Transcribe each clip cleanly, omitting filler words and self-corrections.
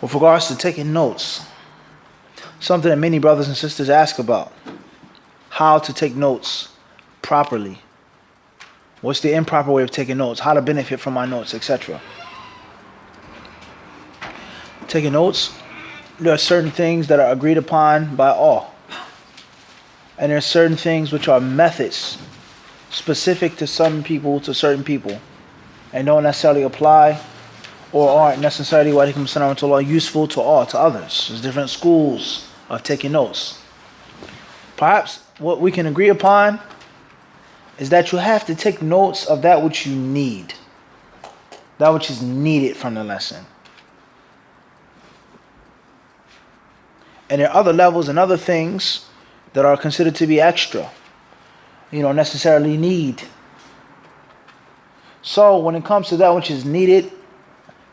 With regards to taking notes, something that many brothers and sisters ask about: how to take notes properly. What's the improper way of taking notes? How to benefit from my notes, etc. Taking notes, there are certain things that are agreed upon by all. And there are certain things which are methods specific to some people, to certain people, and don't necessarily apply or aren't necessarily useful to all, to others. There's different schools of taking notes. Perhaps what we can agree upon is that you have to take notes of that which you need, that which is needed from the lesson. And there are other levels and other things that are considered to be extra. You don't necessarily need. So when it comes to that which is needed,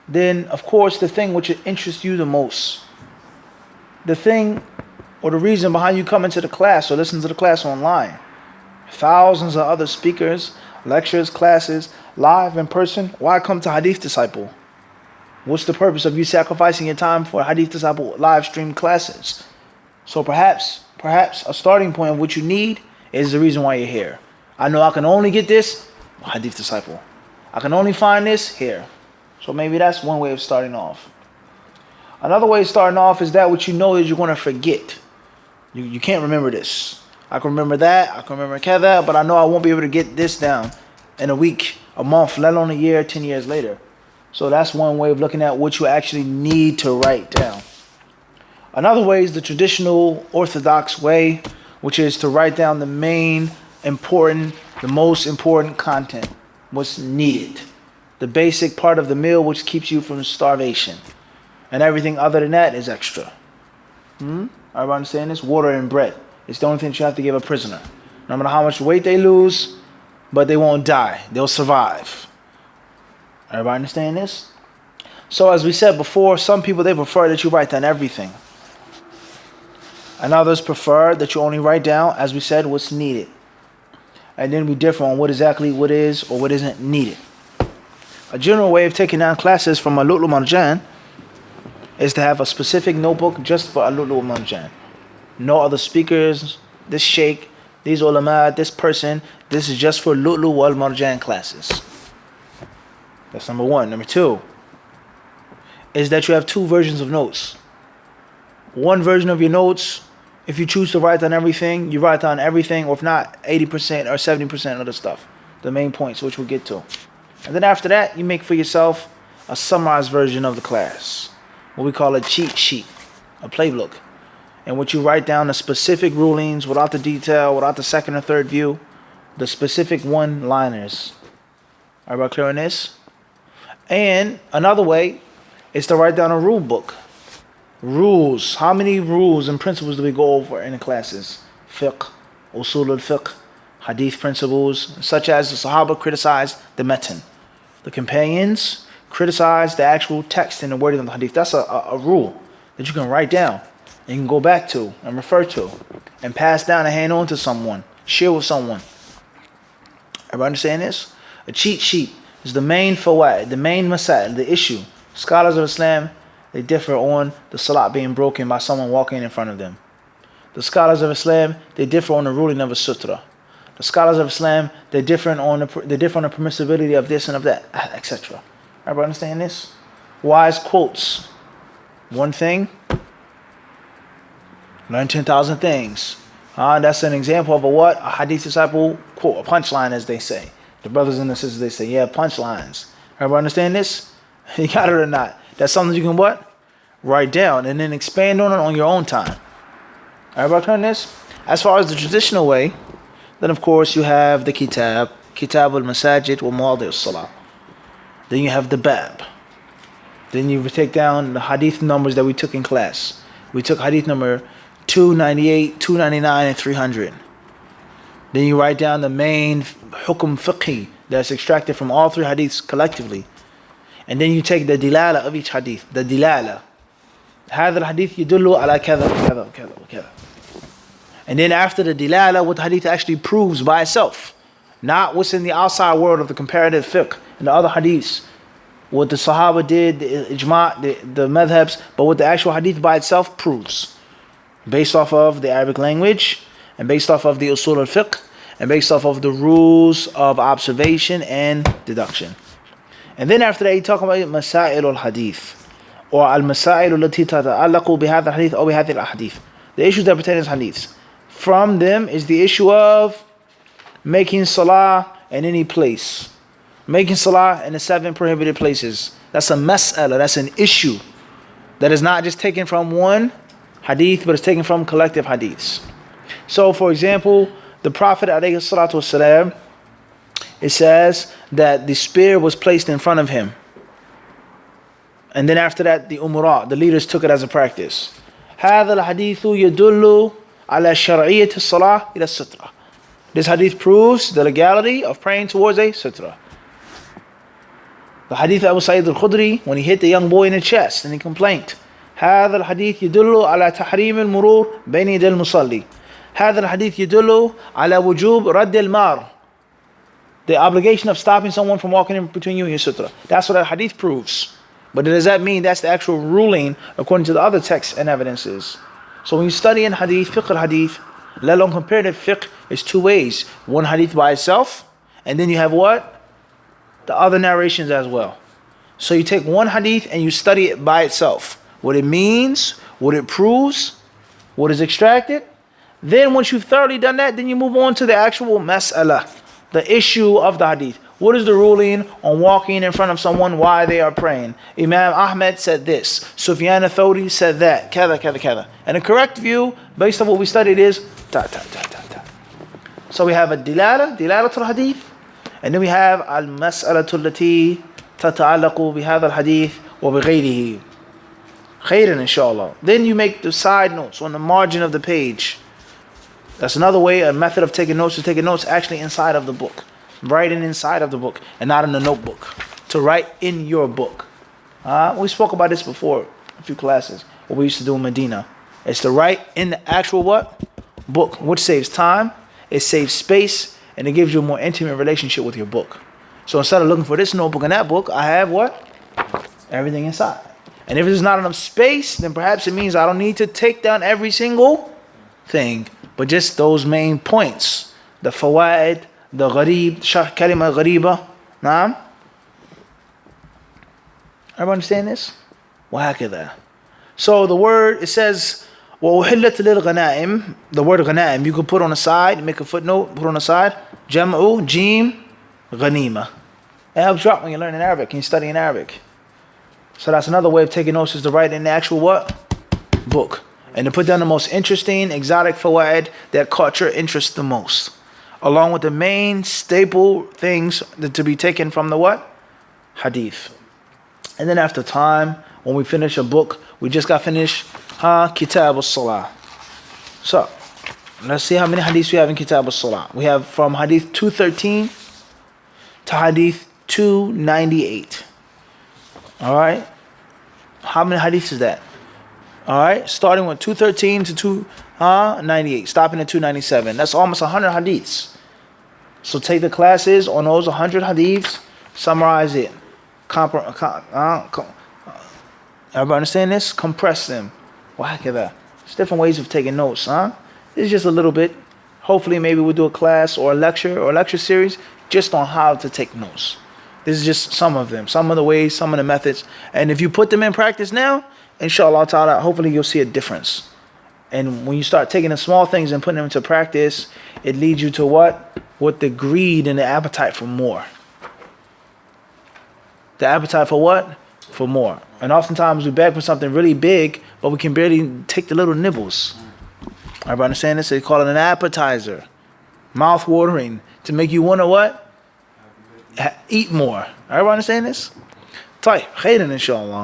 then of course the thing which interests you the most, the thing or the reason behind you coming to the class or listen to the class online, thousands of other speakers, lectures, classes, live in person, why come to Hadith Disciple? What's the purpose of you sacrificing your time for Hadith Disciple live stream classes? So perhaps a starting point of what you need is the reason why you're here. I know I can only get this, Hadith Disciple. I can only find this here. So maybe that's one way of starting off. Another way of starting off is that which you know that you're going to forget. You can't remember this. I can remember that, I can remember that, but I know I won't be able to get this down in a week, a month, let alone a year, 10 years later. So that's one way of looking at what you actually need to write down. Another way is the traditional orthodox way, which is to write down the most important content, what's needed. The basic part of the meal which keeps you from starvation. And everything other than that is extra. Everybody understand this? Water and bread. It's the only thing you have to give a prisoner. No matter how much weight they lose, but they won't die. They'll survive. Everybody understand this? So as we said before, some people, they prefer that you write down everything. And others prefer that you only write down, as we said, what's needed. And then we differ on what is or what isn't needed. A general way of taking down classes from Al-Lu'lu' Marjan is to have a specific notebook just for Al-Lu'lu' Marjan. No other speakers, this sheikh, these ulama, this person. This is just for Lu'lu' wal Marjan classes. That's number one. Number two is that you have two versions of notes. One version of your notes, if you choose to write down everything, you write down everything, or if not, 80% or 70% of the stuff, the main points, which we'll get to. And then after that, you make for yourself a summarized version of the class, what we call a cheat sheet, a playbook, in which you write down the specific rulings without the detail, without the second or third view, the specific one-liners. Everybody clear on this? And another way is to write down a rule book. Rules. How many rules and principles do we go over in the classes? Fiqh, usul al-fiqh, hadith principles, such as the Sahaba criticized the matan. The companions criticized the actual text and the wording of the hadith. That's a rule that you can write down and you can go back to and refer to and pass down and hand on to someone, share with someone. Everybody understand this? A cheat sheet is the main fawaid, the main masail, the issue. Scholars of Islam, they differ on the salat being broken by someone walking in front of them. The scholars of Islam, they differ on the ruling of a sutra. The scholars of Islam, they differ on the permissibility of this and of that, etc. Everybody understand this? Wise quotes. One thing, learn 10,000 things. That's an example of a hadith disciple quote, a punchline, as they say. The brothers and the sisters, they say, yeah, punchlines. Everybody understand this? You got it or not? That's something you can write down and then expand on your own time. Everybody clear on this? As far as the traditional way, then of course you have the kitab al-masajid wa mawadi' al-salah. Then you have the bab. Then you take down the hadith numbers that we took in class. We took hadith number 298, 299, and 300. Then you write down the main hukum fiqhi that's extracted from all three hadiths collectively. And then you take the dilala of each hadith. The dilala. هذا الحديث يدل على كذا وكذا وكذا وكذا. And then after the dilala, what the hadith actually proves by itself. Not what's in the outside world of the comparative fiqh and the other hadiths. what the Sahaba did, the ijma', the madhabs, but what the actual hadith by itself proves. Based off of the Arabic language, and based off of the usul al-fiqh, and based off of the rules of observation and deduction. And then after that, he talks about masail al-hadith, or al-masail allati tata'allaqu bihadha al-hadith or bihadhi al-hadith. The issues that pertain to hadiths. From them is the issue of making salah in any place. Making salah in the 7 prohibited places. That's a mas'ala, that's an issue. That is not just taken from one hadith, but it's taken from collective hadiths. So for example, the Prophet ﷺ, it says that the spear was placed in front of him. And then after that, the umara, the leaders took it as a practice. هذا الحديث يدل على شرعية الصلاة إلى السترة. This hadith proves the legality of praying towards a sutra. The hadith of Abu Sa'id al-Khudri, when he hit the young boy in the chest and he complained, هذا الحديث يدل على تحريم المرور بين يدي المصلي. هذا الحديث يدل على وجوب رد المار. The obligation of stopping someone from walking in between you and your sutra. That's what that hadith proves. But does that mean that's the actual ruling according to the other texts and evidences? So when you study in hadith, fiqh al-hadith, let alone comparative fiqh, is 2 ways. One hadith by itself, and then you have what? The other narrations as well. So you take one hadith and you study it by itself. What it means, what it proves, what is extracted. Then once you've thoroughly done that, then you move on to the actual mas'ala, the issue of the hadith. What is the ruling on walking in front of someone while they are praying? Imam Ahmed said this. Sufyan al-Thawri said that. Kada, kada, kada. And the correct view, based on what we studied, is ta, ta, ta, ta, ta. So we have a dilalatul hadith. And then we have al-mas'alatul lati tata'allaqu bihadha al-hadith wa bighayrihi. Khairan, inshallah. Then you make the side notes on the margin of the page. That's another way, a method of taking notes, is taking notes actually inside of the book. Writing inside of the book and not in the notebook. To write in your book. We spoke about this before, a few classes, what we used to do in Medina. It's to write in the actual what? Book, which saves time, it saves space, and it gives you a more intimate relationship with your book. So instead of looking for this notebook and that book, I have what? Everything inside. And if there's not enough space, then perhaps it means I don't need to take down every single thing, but just those main points. The fawaid, the gharib, kalima ghariba. Naam? Everyone understand this? وهكذا. So the word, it says, وَأُحِلَّتْ لِلْغَنَائِمِ. The word غنائم, you could put on the side, make a footnote, put on the side. Jam'u, jim, ghanima. It helps you out when you're learning Arabic and you're studying Arabic. So that's another way of taking notes, is to write in the actual what? Book. And to put down the most interesting, exotic fawaid that caught your interest the most. Along with the main staple things to be taken from the what? Hadith. And then after time, when we finish a book, we just got finished Kitab al-Salah. So, let's see how many hadiths we have in Kitab al-Salah. We have from hadith 213 to hadith 298. Alright? How many hadiths is that? Alright? Starting with 213 to 298. Stopping at 297. That's almost 100 hadiths. So take the classes on those 100 hadiths, summarize it. Everybody understand this? Compress them. Wahakada. There's different ways of taking notes, This is just a little bit. Hopefully maybe we'll do a class or a lecture series just on how to take notes. This is just some of them, some of the ways, some of the methods. And if you put them in practice now, inshallah ta'ala, hopefully you'll see a difference. And when you start taking the small things and putting them into practice, it leads you to what? With the greed and the appetite for more. The appetite for what? For more. And oftentimes we beg for something really big, but we can barely take the little nibbles. Everybody understand this? They call it an appetizer. Mouth watering. To make you want to what? Eat more. Everybody understand this? طيب. خيرا إن شاء الله.